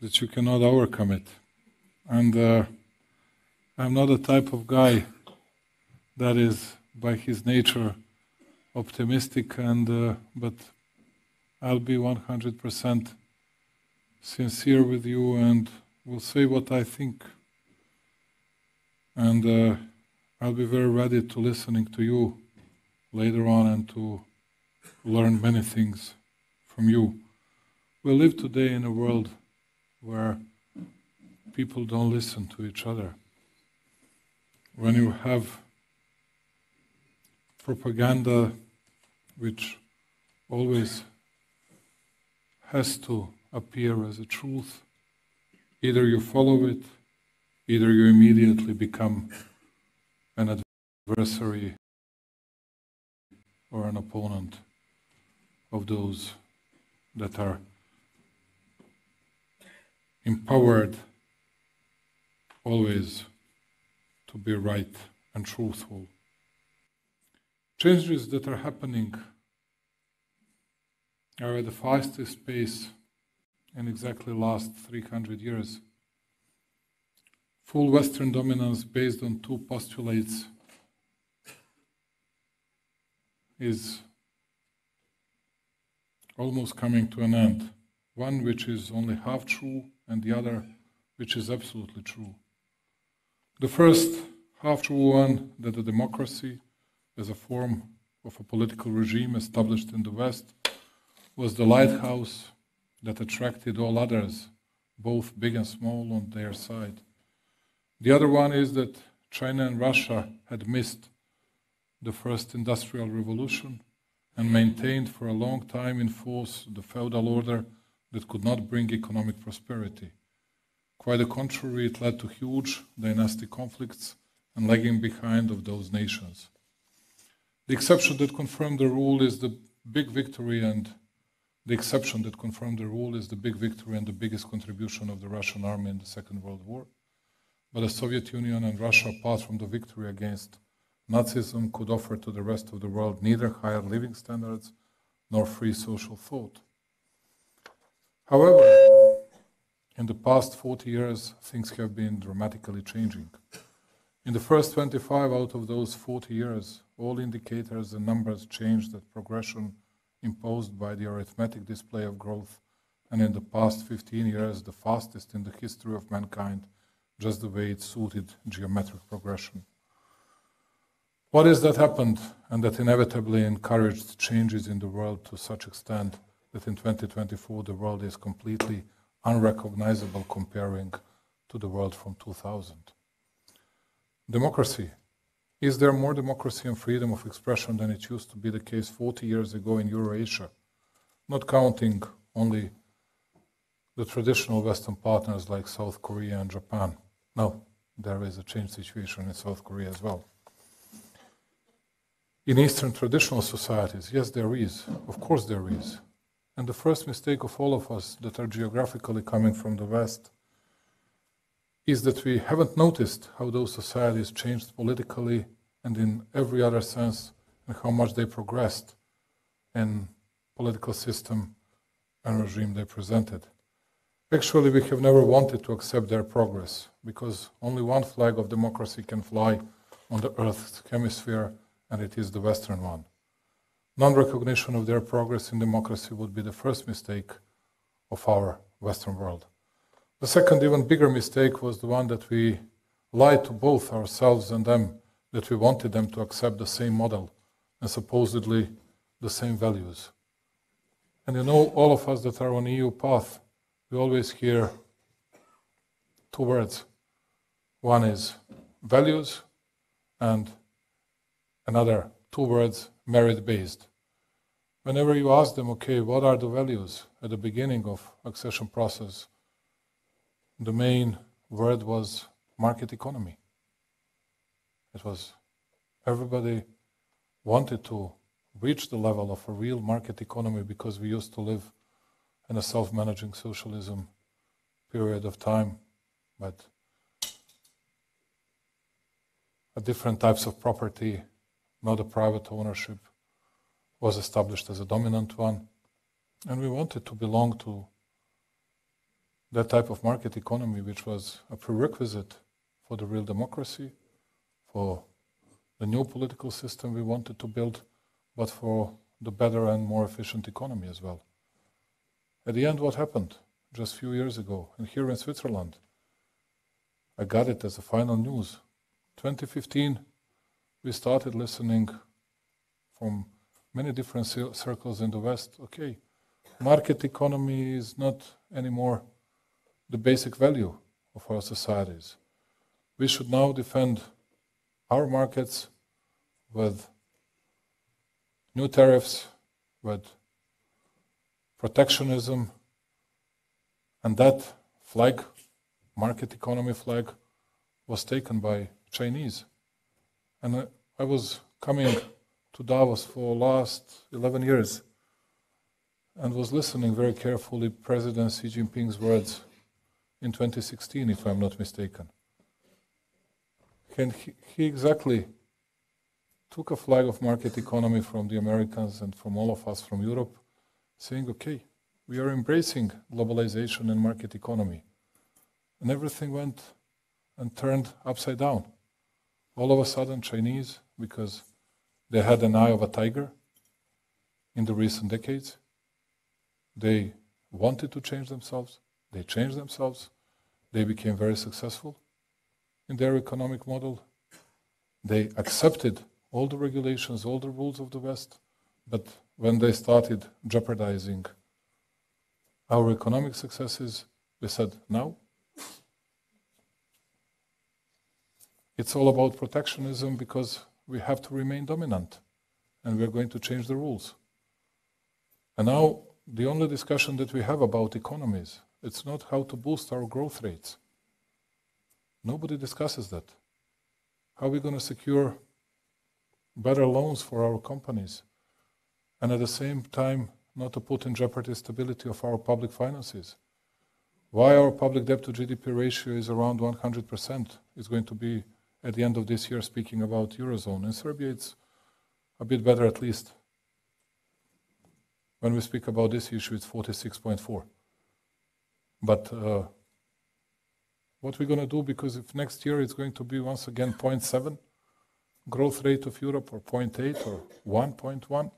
that you cannot overcome it. And I'm not the type of guy that is by his nature optimistic, but I'll be 100% sincere with you and will say what I think. And I'll be very ready to listening to you later on and to learn many things from you. We live today in a world where people don't listen to each other. When you have propaganda which always has to appear as a truth, either you follow it, either you immediately become an adversary or an opponent of those that are empowered always to be right and truthful. Changes that are happening are at the fastest pace in exactly the last 300 years. Full Western dominance based on two postulates is almost coming to an end. One which is only half true and the other which is absolutely true. The first half-true one, that the democracy as a form of a political regime established in the West was the lighthouse that attracted all others, both big and small, on their side. The other one is that China and Russia had missed the first industrial revolution and maintained for a long time in force the feudal order that could not bring economic prosperity. Quite the contrary, it led to huge dynastic conflicts and lagging behind of those nations. The exception that confirmed the rule is the big victory, and the exception that confirmed the rule is the big victory and the biggest contribution of the Russian army in the Second World War. But the Soviet Union and Russia, apart from the victory against Nazism, could offer to the rest of the world neither higher living standards nor free social thought. However, in the past 40 years, things have been dramatically changing. In the first 25 out of those 40 years, all indicators and numbers changed that progression imposed by the arithmetic display of growth, and in the past 15 years, the fastest in the history of mankind, just the way it suited geometric progression. What is that happened and that inevitably encouraged changes in the world to such extent that in 2024 the world is completely unrecognizable comparing to the world from 2000? Democracy. Is there more democracy and freedom of expression than it used to be the case 40 years ago in Eurasia? Not counting only the traditional Western partners like South Korea and Japan. No, there is a changed situation in South Korea as well. In Eastern traditional societies, yes, there is. Of course there is. And the first mistake of all of us that are geographically coming from the West is that we haven't noticed how those societies changed politically and in every other sense, and how much they progressed in political system and regime they presented. Actually, we have never wanted to accept their progress, because only one flag of democracy can fly on the Earth's hemisphere, and it is the Western one. Non-recognition of their progress in democracy would be the first mistake of our Western world. The second, even bigger mistake was the one that we lied to both ourselves and them, that we wanted them to accept the same model and supposedly the same values. And you know, all of us that are on EU path, we always hear two words. One is values and another two words, merit-based. Whenever you ask them, okay, what are the values at the beginning of accession process, the main word was market economy. It was everybody wanted to reach the level of a real market economy because we used to live in a self-managing socialism period of time, but different types of property, not a private ownership, was established as a dominant one, and we wanted to belong to that type of market economy which was a prerequisite for the real democracy, for the new political system we wanted to build, but for the better and more efficient economy as well. At the end, what happened just a few years ago, and here in Switzerland, I got it as a final news. 2015, we started listening from many different circles in the West, okay, market economy is not anymore the basic value of our societies. We should now defend our markets with new tariffs, with protectionism, and that flag, market economy flag, was taken by Chinese. And I was coming to Davos for the last 11 years and was listening very carefully President Xi Jinping's words in 2016, if I'm not mistaken. And he exactly took a flag of market economy from the Americans and from all of us from Europe, saying, okay, we are embracing globalization and market economy. And everything went and turned upside down. All of a sudden, Chinese, because they had an eye of a tiger in the recent decades, they wanted to change themselves, they changed themselves, they became very successful in their economic model. They accepted all the regulations, all the rules of the West, but when they started jeopardizing our economic successes, we said, now it's all about protectionism because we have to remain dominant and we're going to change the rules. And now the only discussion that we have about economies, it's not how to boost our growth rates. Nobody discusses that. How are we going to secure better loans for our companies and at the same time not to put in jeopardy stability of our public finances? Why our public debt to GDP ratio is around 100%. It's going to be at the end of this year, speaking about Eurozone. In Serbia, it's a bit better at least. When we speak about this issue, it's 46.4. But what we're going to do, because if next year it's going to be once again 0.7 growth rate of Europe, or 0.8 or 1.1,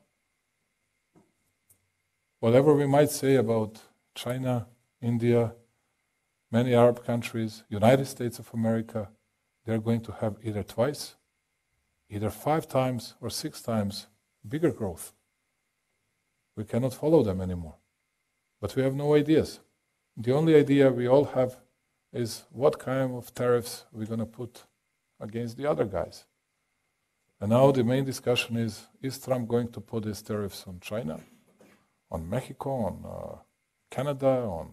whatever we might say about China, India, many Arab countries, United States of America, they're going to have either twice, either 5 times or 6 times bigger growth. We cannot follow them anymore. But we have no ideas. The only idea we all have is what kind of tariffs we're going to put against the other guys. And now the main discussion is Trump going to put his tariffs on China, on Mexico, on Canada, on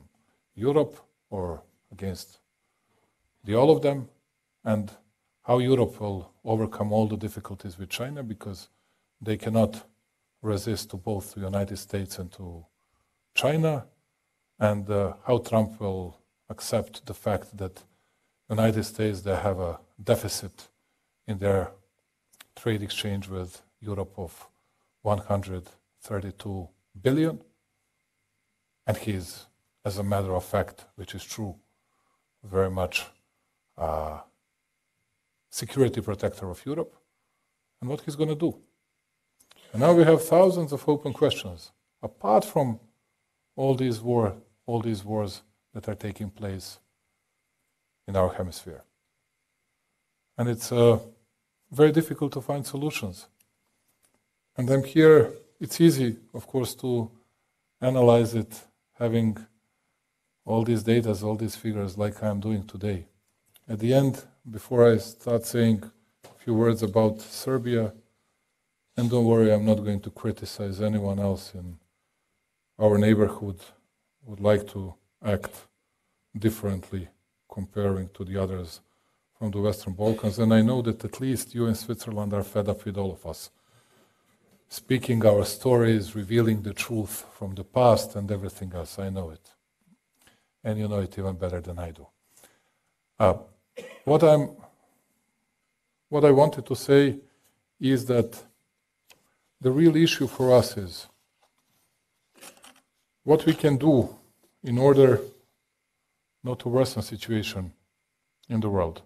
Europe, or against all of them, and how Europe will overcome all the difficulties with China because they cannot resist to both the United States and to China, and how Trump will accept the fact that the United States, they have a deficit in their trade exchange with Europe of 132 billion, and he's, as a matter of fact, which is true, very much security protector of Europe, and what he's going to do. And now we have thousands of open questions, apart from all these wars that are taking place in our hemisphere. And it's very difficult to find solutions. And then here, it's easy, of course, to analyze it, having all these data, all these figures like I'm doing today. At the end, before I start saying a few words about Serbia, and don't worry, I'm not going to criticize anyone else in our neighborhood who would like to act differently comparing to the others from the Western Balkans. And I know that at least you in Switzerland are fed up with all of us speaking our stories, revealing the truth from the past and everything else. I know it. And you know it even better than I do. What I wanted to say is that the real issue for us is what we can do in order not to worsen situation in the world.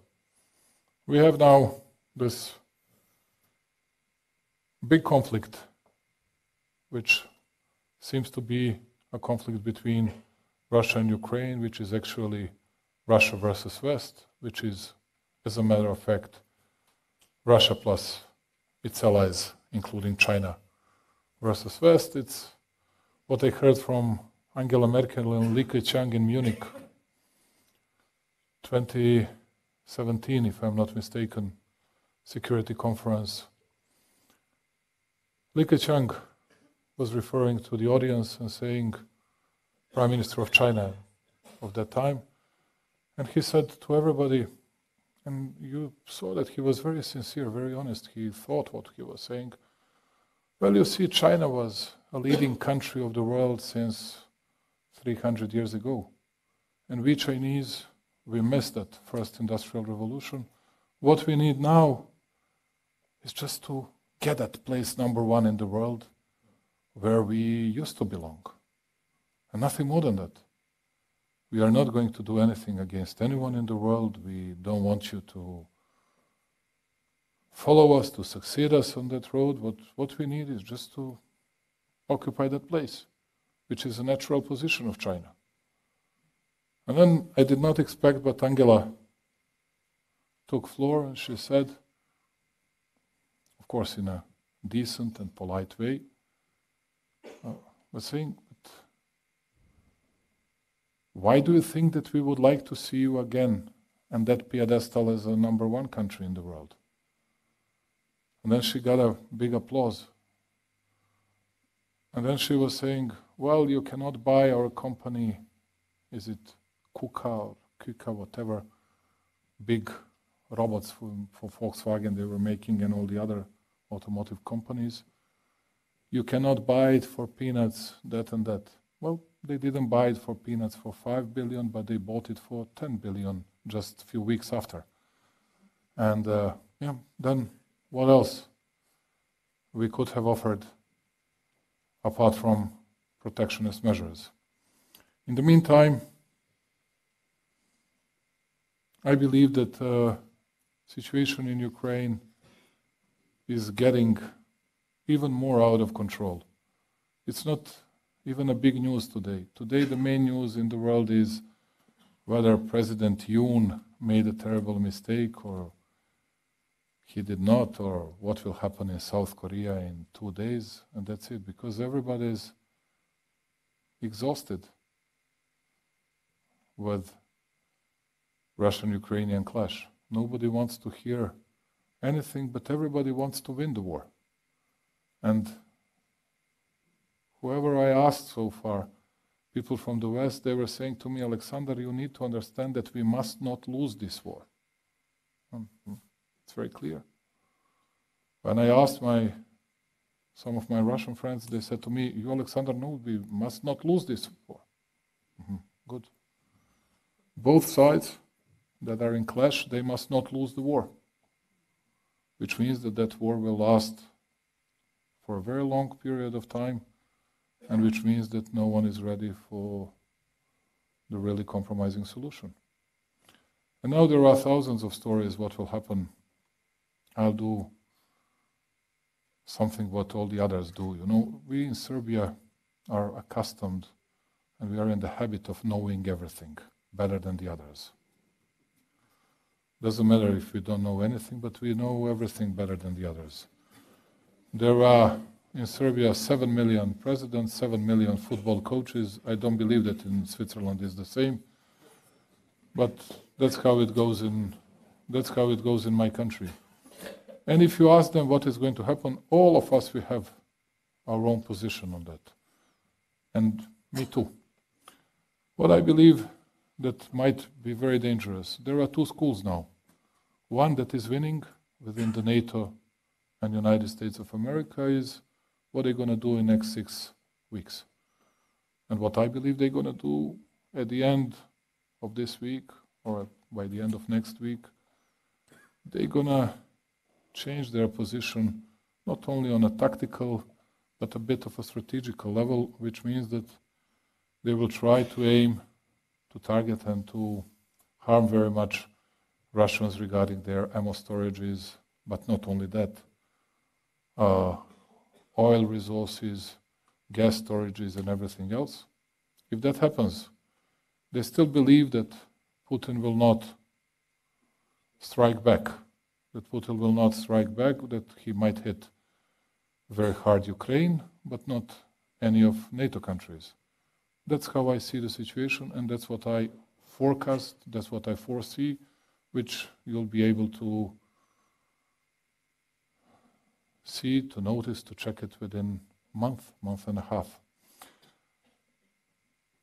We have now this big conflict, which seems to be a conflict between Russia and Ukraine, which is actually Russia versus West, which is, as a matter of fact, Russia plus its allies, including China, versus West. It's what I heard from Angela Merkel and Li Keqiang in Munich, 2017, if I'm not mistaken, security conference. Li Keqiang was referring to the audience and saying, Prime Minister of China of that time, and he said to everybody, and you saw that he was very sincere, very honest, he thought what he was saying. Well, you see, China was a leading country of the world since 300 years ago. And we Chinese, we missed that first industrial revolution. What we need now is just to get at place number one in the world where we used to belong. And nothing more than that. We are not going to do anything against anyone in the world. We don't want you to follow us, to succeed us on that road. What we need is just to occupy that place, which is a natural position of China. And then I did not expect, but Angela took floor and she said, of course in a decent and polite way, was saying, why do you think that we would like to see you again and that pedestal as a number one country in the world? And then she got a big applause. And then she was saying, well, you cannot buy our company, is it Kuka, whatever, big robots for Volkswagen they were making and all the other automotive companies. You cannot buy it for peanuts, that and that. Well, they didn't buy it for peanuts for 5 billion, but they bought it for 10 billion just a few weeks after. And then what else we could have offered apart from protectionist measures? In the meantime, I believe that the situation in Ukraine is getting even more out of control. It's not even a big news today. Today the main news in the world is whether President Yoon made a terrible mistake or he did not, or what will happen in South Korea in 2 days, and that's it, because everybody is exhausted with Russian-Ukrainian clash. Nobody wants to hear anything, but everybody wants to win the war. And whoever I asked so far, people from the West, they were saying to me, Alexander, you need to understand that we must not lose this war. It's very clear. When I asked some of my Russian friends, they said to me, you, Alexander, no, we must not lose this war. Good. Both sides that are in clash, they must not lose the war, which means that that war will last for a very long period of time, and which means that no one is ready for the really compromising solution. And now there are thousands of stories what will happen. I'll do something what all the others do. You know, we in Serbia are accustomed and we are in the habit of knowing everything better than the others. Doesn't matter if we don't know anything, but we know everything better than the others. There are in Serbia 7 million presidents, 7 million football coaches. I don't believe that in Switzerland is the same, but that's how it goes in my country. And if you ask them what is going to happen, all of us, we have our own position on that. And me too. What I believe that might be very dangerous, there are two schools now. One that is winning within the NATO and United States of America is what they're going to do in the next 6 weeks. And what I believe they're going to do at the end of this week or by the end of next week, they're going to change their position not only on a tactical but a bit of a strategical level, which means that they will try to aim target and to harm very much Russians regarding their ammo storages, but not only that, oil resources, gas storages and everything else. If that happens, they still believe that Putin will not strike back, that he might hit very hard Ukraine, but not any of NATO countries. That's how I see the situation, and that's what I forecast, that's what I foresee, which you'll be able to see, to notice, to check it within month and a half.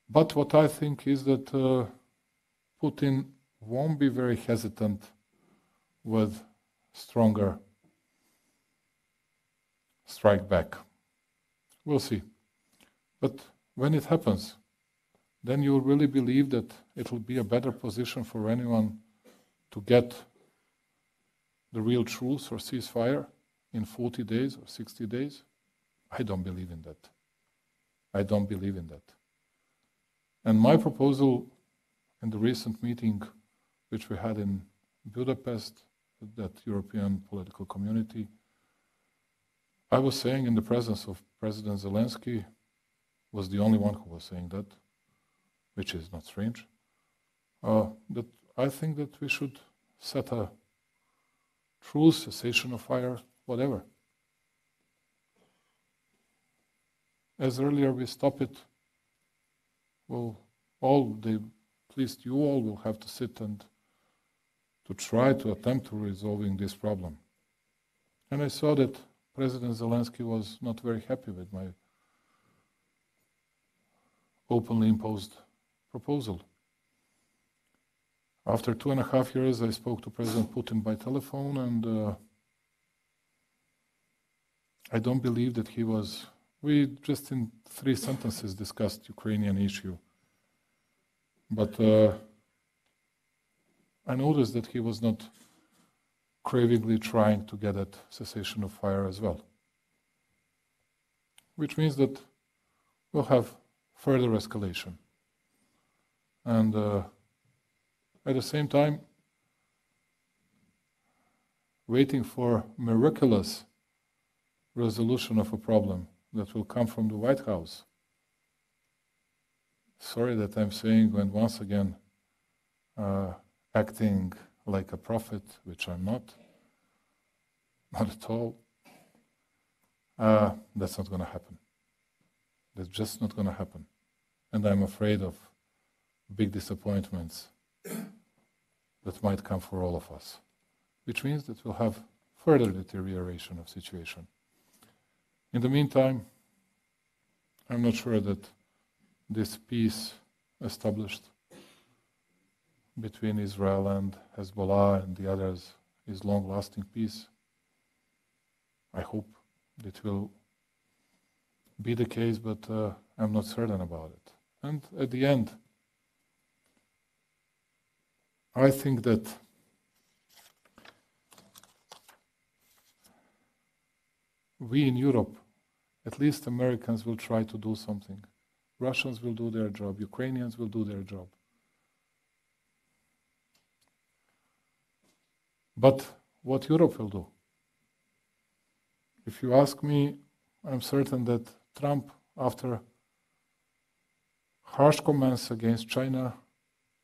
But what I think is that Putin won't be very hesitant with stronger strike back. We'll see. But when it happens, then you'll really believe that it'll be a better position for anyone to get the real truce or ceasefire in 40 days or 60 days? I don't believe in that. I don't believe in that. And my proposal in the recent meeting which we had in Budapest, that European political community, I was saying in the presence of President Zelensky, was the only one who was saying that, which is not strange, that I think that we should set a truce, cessation of fire, whatever. As earlier we stop it, well, at least you all will have to sit and to try to attempt to resolving this problem. And I saw that President Zelensky was not very happy with my openly imposed proposal. After 2.5 years, I spoke to President Putin by telephone, and I don't believe that he was... We just in 3 sentences discussed Ukrainian issue. But I noticed that he was not cravingly trying to get at cessation of fire as well. Which means that we'll have further escalation. And at the same time, waiting for miraculous resolution of a problem that will come from the White House. Sorry that I'm saying, and once again, acting like a prophet, which I'm not at all. That's not going to happen. That's just not going to happen. And I'm afraid of big disappointments that might come for all of us, which means that we'll have further deterioration of situation. In the meantime, I'm not sure that this peace established between Israel and Hezbollah and the others is long-lasting peace. I hope it will be the case, but I'm not certain about it. And at the end, I think that we in Europe, at least Americans, will try to do something. Russians will do their job, Ukrainians will do their job. But what Europe will do? If you ask me, I'm certain that Trump, after harsh comments against China,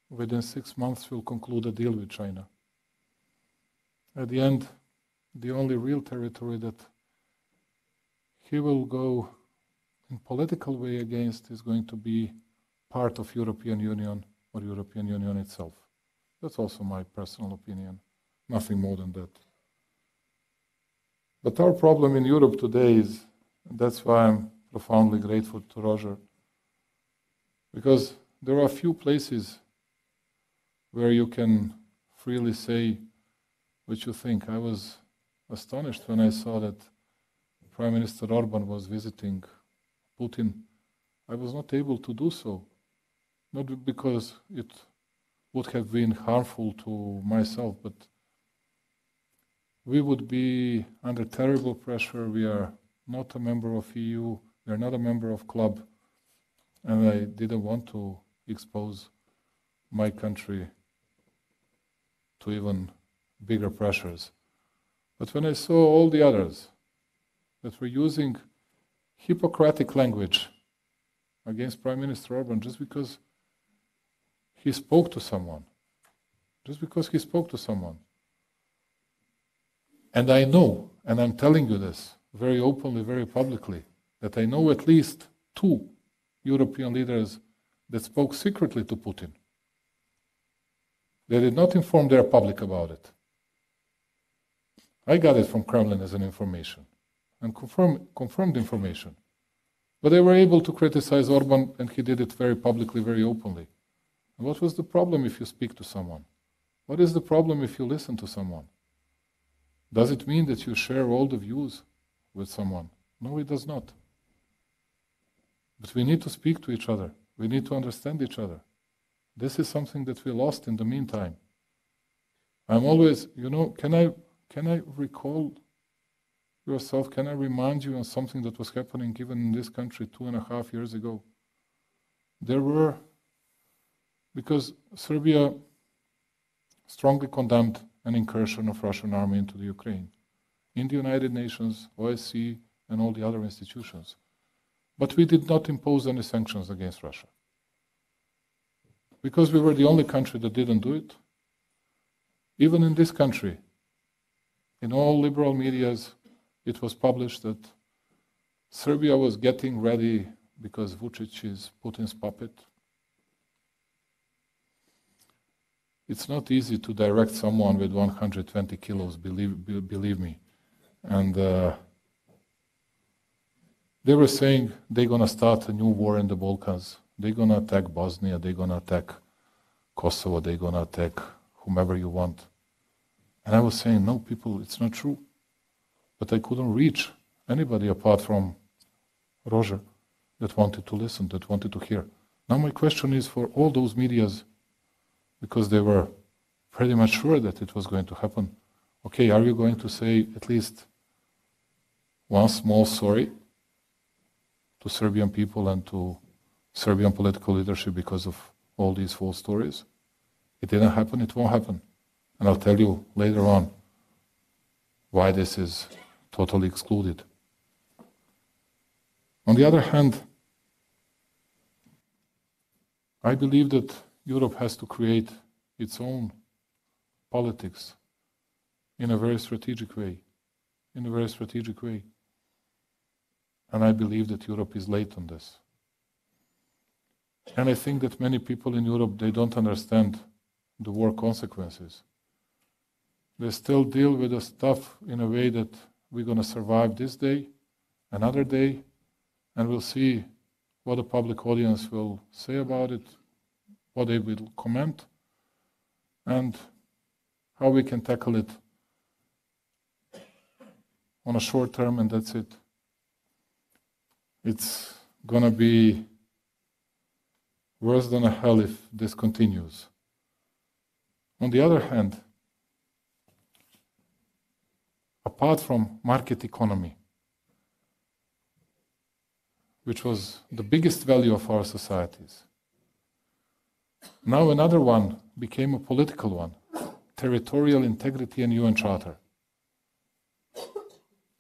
within 6 months will conclude a deal with China. At the end, the only real territory that he will go in political way against is going to be part of European Union or European Union itself. That's also my personal opinion, nothing more than that. But our problem in Europe today is, and that's why I'm profoundly grateful to Roger, because there are a few places where you can freely say what you think. I was astonished when I saw that Prime Minister Orban was visiting Putin. I was not able to do so, not because it would have been harmful to myself, but we would be under terrible pressure. We are not a member of EU, we are not a member of club, and I didn't want to expose my country to even bigger pressures. But when I saw all the others that were using Hippocratic language against Prime Minister Orban just because he spoke to someone, And I know, and I'm telling you this very openly, very publicly, that I know at least 2 European leaders that spoke secretly to Putin. They did not inform their public about it. I got it from Kremlin as an information, and confirmed information. But they were able to criticize Orban, and he did it very publicly, very openly. And what was the problem if you speak to someone? What is the problem if you listen to someone? Does it mean that you share all the views with someone? No, it does not. But we need to speak to each other. We need to understand each other. This is something that we lost in the meantime. I'm always, can I recall yourself, can I remind you on something that was happening even in this country 2.5 years ago? Because Serbia strongly condemned an incursion of Russian army into the Ukraine, in the United Nations, OSCE, and all the other institutions. But we did not impose any sanctions against Russia. Because we were the only country that didn't do it. Even in this country, in all liberal medias, it was published that Serbia was getting ready because Vučić is Putin's puppet. It's not easy to direct someone with 120 kilos, believe me. And they were saying they're going to start a new war in the Balkans. They're going to attack Bosnia, they're going to attack Kosovo, they're going to attack whomever you want. And I was saying, no, people, it's not true. But I couldn't reach anybody apart from Roger that wanted to listen, that wanted to hear. Now my question is for all those medias, because they were pretty much sure that it was going to happen. Okay, are you going to say at least one small sorry to Serbian people and to Serbian political leadership because of all these false stories? It didn't happen, it won't happen. And I'll tell you later on why this is totally excluded. On the other hand, I believe that Europe has to create its own politics in a very strategic way. And I believe that Europe is late on this. And I think that many people in Europe, they don't understand the war consequences. They still deal with the stuff in a way that we're going to survive this day, another day, and we'll see what the public audience will say about it, what they will comment, and how we can tackle it on a short term, and that's it. It's going to be worse than hell if this continues. On the other hand, apart from market economy, which was the biggest value of our societies, now another one became a political one, territorial integrity and UN Charter.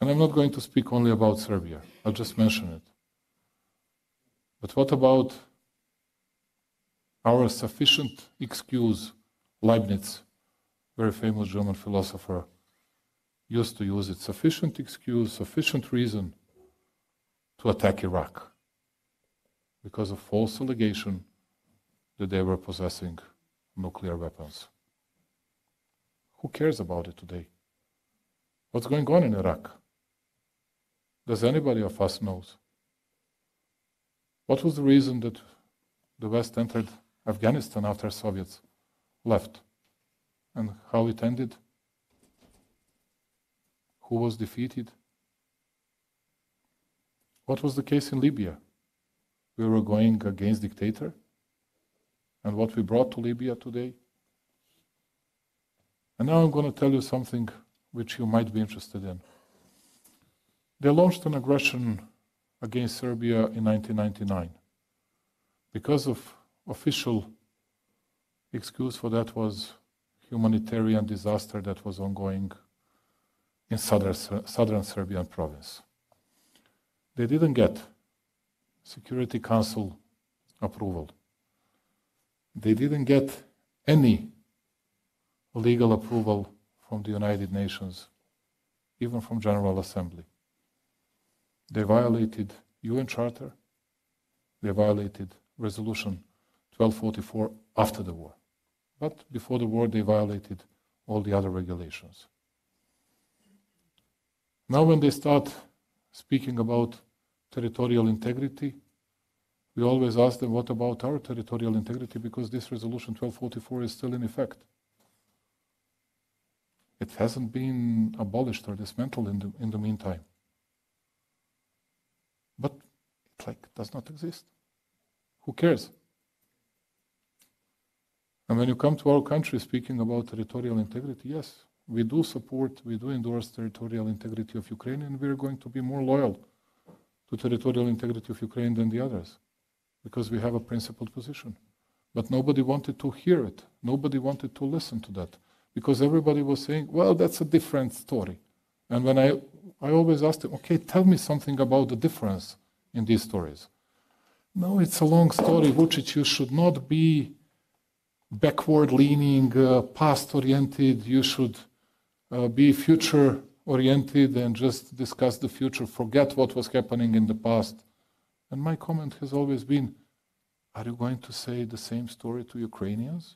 And I'm not going to speak only about Serbia, I'll just mention it. But what about our sufficient excuse? Leibniz, very famous German philosopher, used to use it. Sufficient excuse, sufficient reason to attack Iraq because of false allegation that they were possessing nuclear weapons. Who cares about it today? What's going on in Iraq? Does anybody of us knows? What was the reason that the West entered Afghanistan after Soviets left? And how it ended? Who was defeated? What was the case in Libya? We were going against dictator? And what we brought to Libya today? And now I'm going to tell you something which you might be interested in. They launched an aggression against Serbia in 1999 because of official excuse for that was humanitarian disaster that was ongoing in southern Serbian province. They didn't get Security Council approval. They didn't get any legal approval from the United Nations, even from General Assembly. They violated UN Charter. They violated Resolution 1244 after the war. But before the war, they violated all the other regulations. Now when they start speaking about territorial integrity, we always ask them, what about our territorial integrity? Because this Resolution 1244 is still in effect. It hasn't been abolished or dismantled in the meantime. But it does not exist. Who cares? And when you come to our country speaking about territorial integrity, yes, we do support, we do endorse territorial integrity of Ukraine, and we're going to be more loyal to territorial integrity of Ukraine than the others, because we have a principled position. But nobody wanted to hear it. Nobody wanted to listen to that, because everybody was saying, well, that's a different story. And when I always asked them, okay, tell me something about the difference in these stories. No, it's a long story. Vučić, you should not be backward-leaning, past-oriented. You should be future-oriented and just discuss the future. Forget what was happening in the past. And my comment has always been, are you going to say the same story to Ukrainians?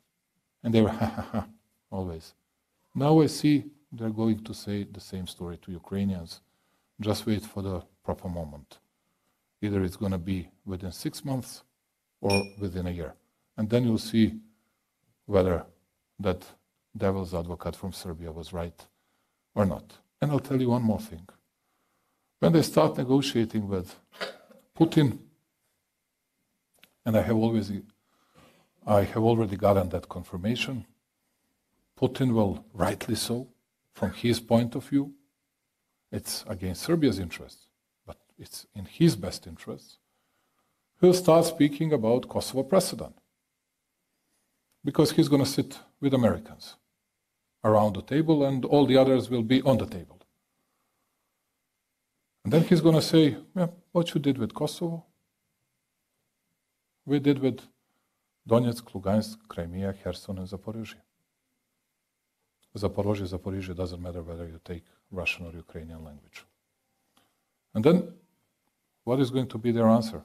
And they were, ha, ha, ha, always. Now I see they're going to say the same story to Ukrainians. Just wait for the proper moment. Either it's going to be within 6 months or within a year. And then you'll see whether that devil's advocate from Serbia was right or not. And I'll tell you one more thing. When they start negotiating with Putin, and I have already gotten that confirmation, Putin will, rightly so, from his point of view, it's against Serbia's interests, but it's in his best interests, he'll start speaking about Kosovo precedent. Because he's going to sit with Americans around the table and all the others will be on the table. And then he's going to say, yeah, what you did with Kosovo, we did with Donetsk, Lugansk, Crimea, Kherson, and Zaporizhia. Zaporizhia doesn't matter whether you take Russian or Ukrainian language. And then, what is going to be their answer?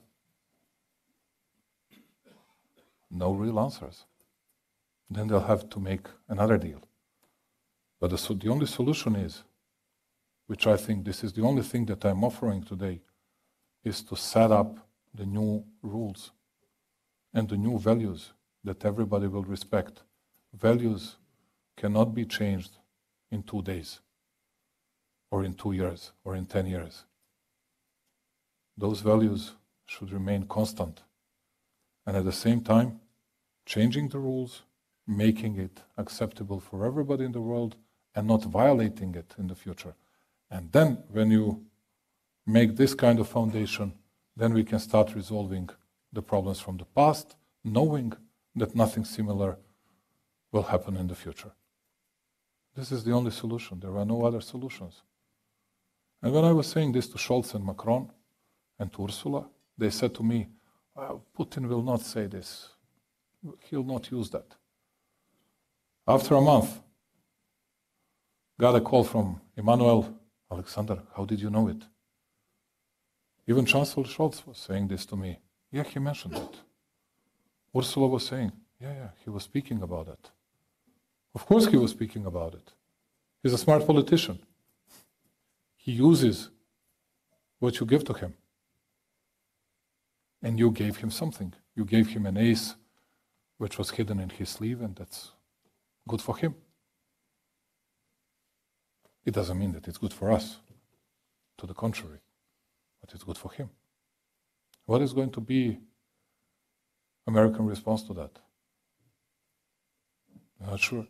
No real answers. Then they'll have to make another deal. But the only solution is, which I think this is the only thing that I'm offering today, is to set up the new rules and the new values that everybody will respect. Values cannot be changed in 2 days, or in 2 years, or in 10 years. Those values should remain constant. And at the same time, changing the rules, making it acceptable for everybody in the world, and not violating it in the future. And then, when you make this kind of foundation, then we can start resolving the problems from the past, knowing that nothing similar will happen in the future. This is the only solution. There are no other solutions. And when I was saying this to Scholz and Macron and to Ursula, they said to me, Putin will not say this. He'll not use that. After a month, got a call from Emmanuel, Alexander, how did you know it? Even Chancellor Scholz was saying this to me. Yeah, he mentioned it. Ursula was saying, yeah, he was speaking about it. Of course he was speaking about it. He's a smart politician. He uses what you give to him. And you gave him something. You gave him an ace which was hidden in his sleeve, and that's good for him. It doesn't mean that it's good for us. To the contrary. But it's good for him. What is going to be American response to that? I'm not sure.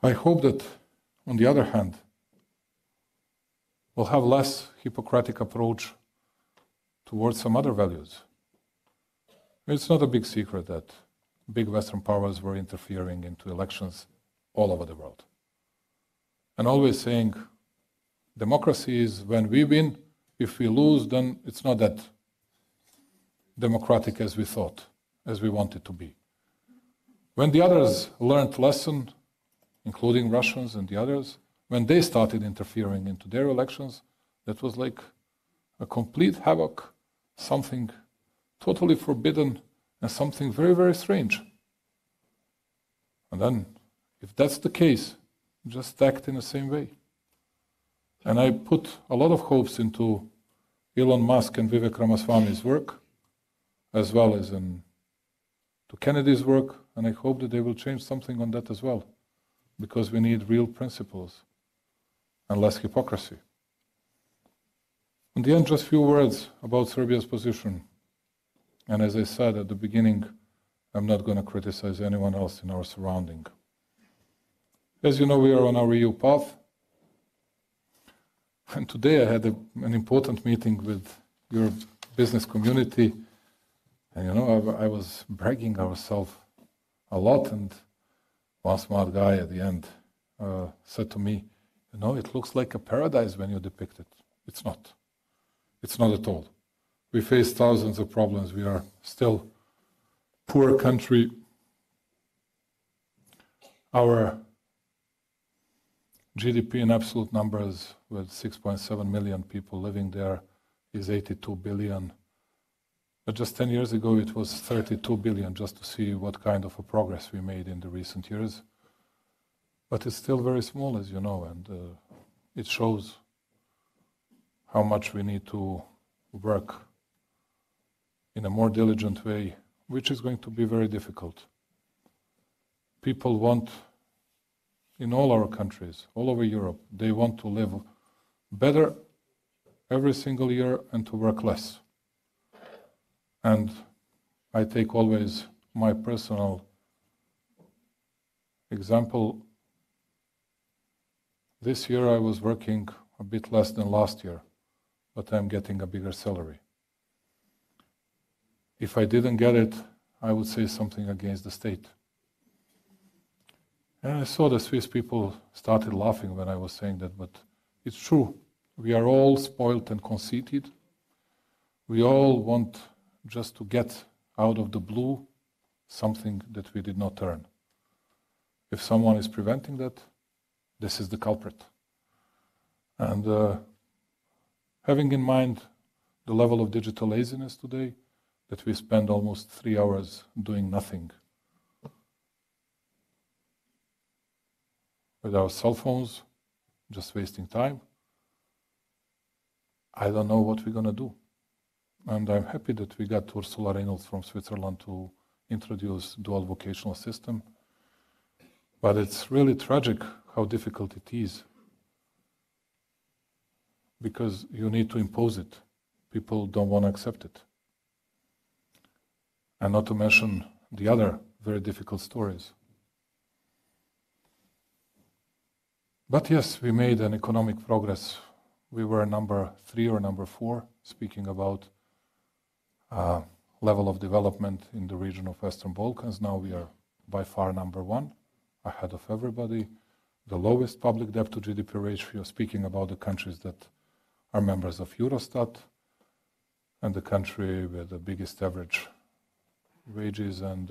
I hope that, on the other hand, we'll have less Hippocratic approach towards some other values. It's not a big secret that big Western powers were interfering into elections all over the world. And always saying, democracy is when we win. If we lose, then it's not that democratic as we thought, as we want it to be. When the others learned lesson, including Russians and the others, when they started interfering into their elections, that was like a complete havoc, something totally forbidden, and something very, very strange. And then, if that's the case, just act in the same way. And I put a lot of hopes into Elon Musk and Vivek Ramaswamy's work, as well as to Kennedy's work, and I hope that they will change something on that as well, because we need real principles and less hypocrisy. In the end, just a few words about Serbia's position. And as I said at the beginning, I'm not going to criticize anyone else in our surrounding. As you know, we are on our EU path. And today I had an important meeting with your business community. And you know, I was bragging ourselves a lot. And one smart guy at the end said to me, you know, it looks like a paradise when you depict it. It's not. It's not at all. We face thousands of problems. We are still a poor country. Our GDP in absolute numbers, with 6.7 million people living there, is 82 billion. But just 10 years ago, it was 32 billion, just to see what kind of a progress we made in the recent years. But it's still very small, as you know, and it shows how much we need to work in a more diligent way, which is going to be very difficult. People want, in all our countries, all over Europe, they want to live better every single year and to work less. And I take always my personal example. This year I was working a bit less than last year, but I'm getting a bigger salary. If I didn't get it, I would say something against the state. And I saw the Swiss people started laughing when I was saying that, but it's true. We are all spoiled and conceited. We all want just to get out of the blue something that we did not earn. If someone is preventing that, this is the culprit. And having in mind the level of digital laziness today, that we spend almost 3 hours doing nothing with our cell phones, just wasting time, I don't know what we're going to do. And I'm happy that we got Ursula Reynolds from Switzerland to introduce dual vocational system. But it's really tragic how difficult it is, because you need to impose it. People don't want to accept it. And not to mention the other very difficult stories. But yes, we made an economic progress. We were number 3 or number 4, speaking about level of development in the region of Western Balkans. Now we are by far number 1, ahead of everybody. The lowest public debt to GDP ratio, speaking about the countries that are members of Eurostat, and the country with the biggest average wages, and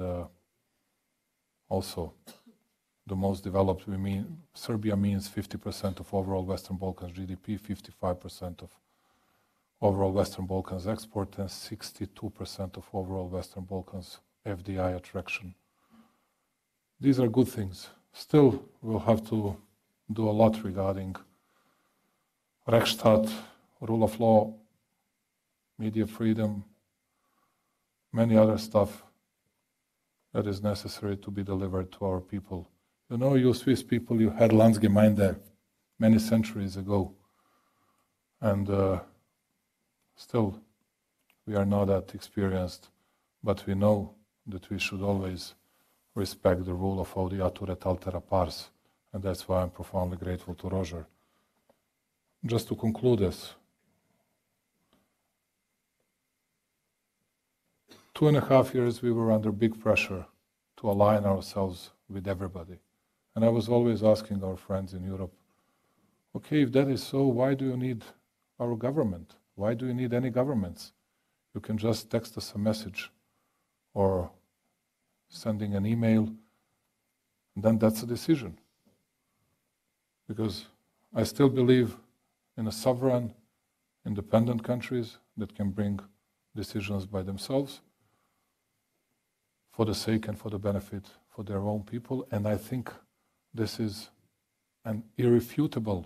also the most developed. We mean Serbia means 50% of overall Western Balkans GDP, 55% of overall Western Balkans export, and 62% of overall Western Balkans FDI attraction. These are good things. Still, we'll have to do a lot regarding Rechtsstaat, rule of law, media freedom, many other stuff that is necessary to be delivered to our people. You know, you Swiss people, you had Landsgemeinde many centuries ago. And still, we are not that experienced, but we know that we should always respect the rule of audiatur et altera pars, and that's why I'm profoundly grateful to Roger. Just to conclude this, 2.5 years we were under big pressure to align ourselves with everybody. And I was always asking our friends in Europe, okay, if that is so, why do you need our government? Why do you need any governments? You can just text us a message or sending an email, and then that's a decision. Because I still believe in a sovereign, independent countries that can bring decisions by themselves for the sake and for the benefit for their own people. And I think this is an irrefutably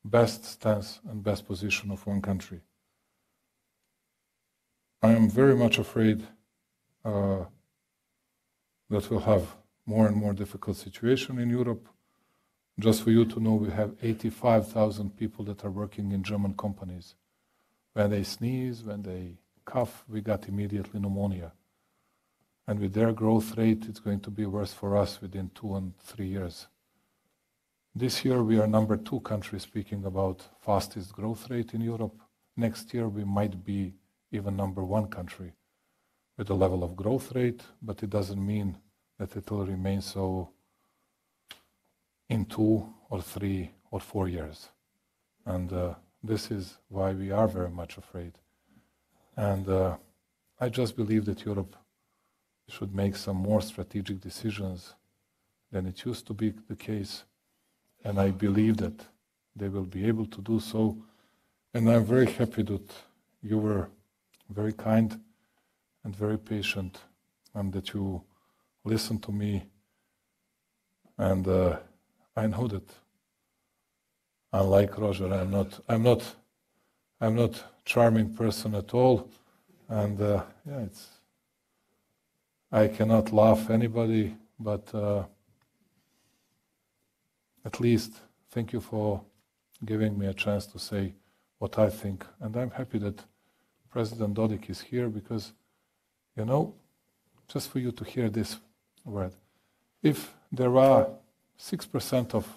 best stance and best position of one country. I am very much afraid that we'll have more and more difficult situation in Europe. Just for you to know, we have 85,000 people that are working in German companies. When they sneeze, when they cough, we got immediately pneumonia. And with their growth rate, it's going to be worse for us within 2 and 3 years. This year, we are number 2 country speaking about fastest growth rate in Europe. Next year, we might be even number 1 country with a level of growth rate, but it doesn't mean that it will remain so in 2 or 3 or 4 years. And this is why we are very much afraid. And I just believe that Europe should make some more strategic decisions than it used to be the case. And I believe that they will be able to do so. And I'm very happy that you were very kind and very patient, and that you listened to me. And I know that, unlike Roger, I'm not charming person at all. And I cannot laugh anybody, but at least thank you for giving me a chance to say what I think. And I'm happy that President Dodik is here because, you know, just for you to hear this word, if there are 6% of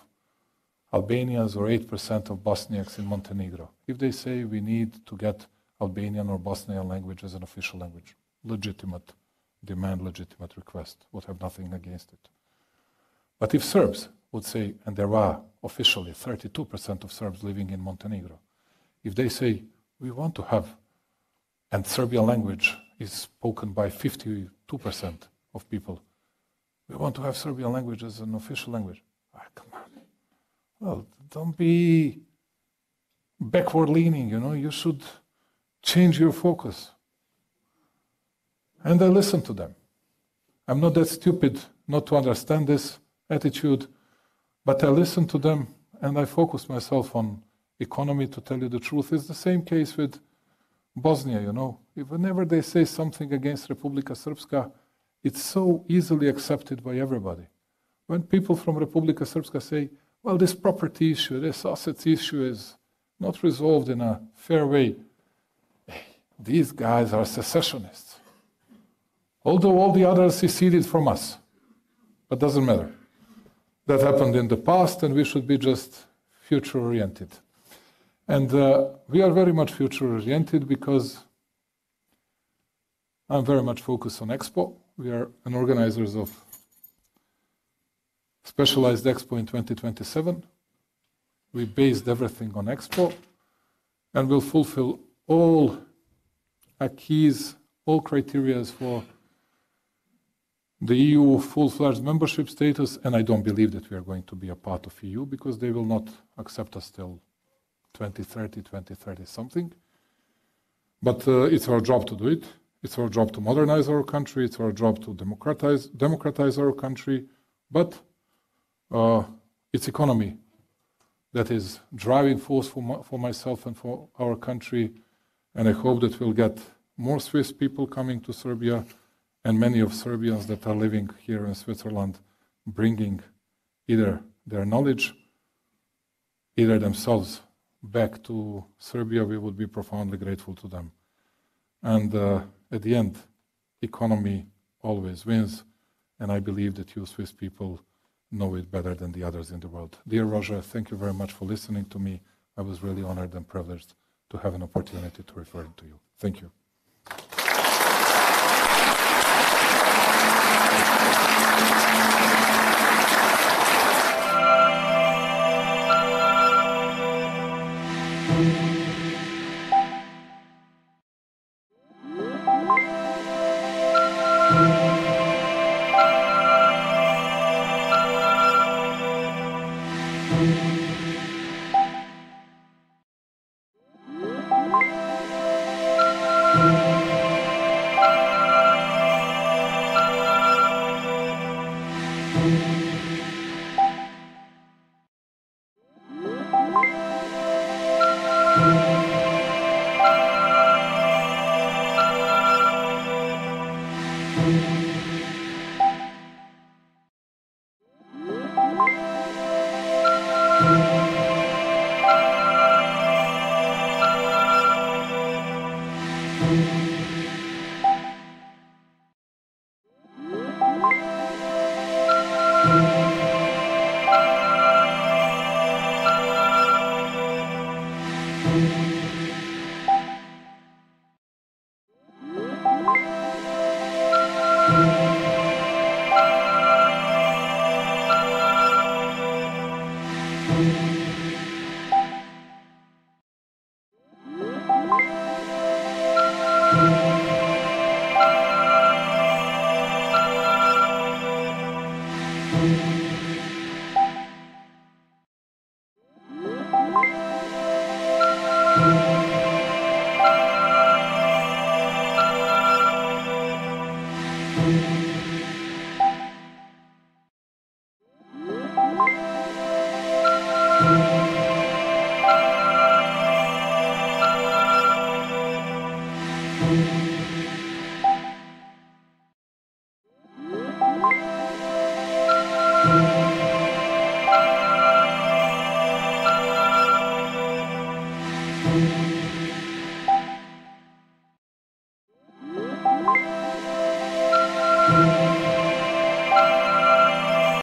Albanians or 8% of Bosniaks in Montenegro, if they say we need to get Albanian or Bosnian language as an official language, legitimate demand, legitimate request, would have nothing against it. But if Serbs would say, and there are officially 32% of Serbs living in Montenegro, if they say we want to have, and Serbian language is spoken by 52% of people, we want to have Serbian language as an official language. Come on. Well, don't be backward leaning, you know, you should change your focus. And I listen to them. I'm not that stupid not to understand this attitude, but I listen to them and I focus myself on economy. To tell you the truth, it's the same case with Bosnia, you know. Whenever they say something against Republika Srpska, it's so easily accepted by everybody. When people from Republika Srpska say, well, this property issue, this assets issue is not resolved in a fair way, these guys are secessionists. Although all the others seceded from us. But doesn't matter. That happened in the past and we should be just future-oriented. And we are very much future-oriented because I'm very much focused on Expo. We are an organizers of Specialized Expo in 2027. We based everything on Expo and will fulfill all acquis, all criteria for the EU full-fledged membership status, and I don't believe that we are going to be a part of EU because they will not accept us till 2030 something. But it's our job to do it. It's our job to modernize our country. It's our job to democratize our country. But it's economy that is driving force for myself and for our country. And I hope that we'll get more Swiss people coming to Serbia, and many of Serbians that are living here in Switzerland bringing either their knowledge, either themselves back to Serbia. We would be profoundly grateful to them. And at the end, economy always wins, and I believe that you Swiss people know it better than the others in the world. Dear Roger, thank you very much for listening to me. I was really honored and privileged to have an opportunity to refer to you. Thank you.